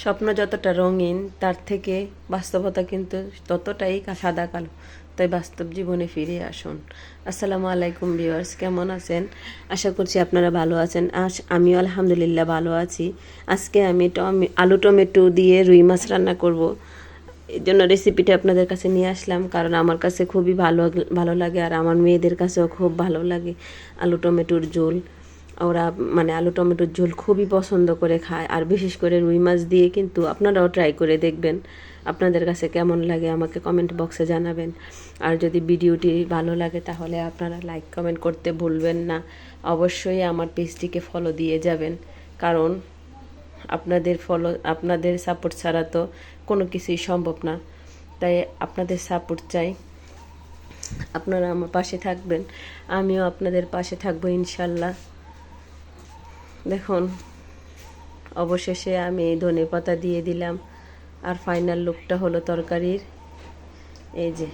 স্বপ্ন যতটা রঙিন তার থেকে বাস্তবতা কিন্তু ততটাই সাদা কালো। তাই বাস্তব জীবনে ফিরে আসুন। আসসালামু আলাইকুম ভিউয়ার্স, কেমন আছেন? আশা করছি আপনারা ভালো আছেন। আমিও আলহামদুলিল্লাহ ভালো আছি। আজকে আমি আলু টমেটো দিয়ে রুই মাছ রান্না করব। এই জন্য রেসিপিটা আপনাদের কাছে নিয়ে আসলাম, কারণ আমার কাছে খুবই ভালো ভালো লাগে আর আমার মেয়েদের কাছেও খুব ভালো লাগে আলু টমেটোর ঝোল। ওরা মানে আলু টমেটোর ঝোল খুবই পছন্দ করে খায়, আর বিশেষ করে রুই মাছ দিয়ে কিন্তু আপনারাও ট্রাই করে দেখবেন। আপনাদের কাছে কেমন লাগে আমাকে কমেন্ট বক্সে জানাবেন। আর যদি ভিডিওটি ভালো লাগে তাহলে আপনারা লাইক কমেন্ট করতে ভুলবেন না। অবশ্যই আমার পেজটিকে ফলো দিয়ে যাবেন, কারণ আপনাদের সাপোর্ট ছাড়া তো কোনো কিছুই সম্ভব না। তাই আপনাদের সাপোর্ট চাই, আপনারা আমার পাশে থাকবেন, আমিও আপনাদের পাশে থাকবো ইনশাল্লাহ। দেখুন, অবশেষে আমি ধনেপাতা দিয়ে দিলাম, আর ফাইনাল লুকটা হলো তরকারির এই যে।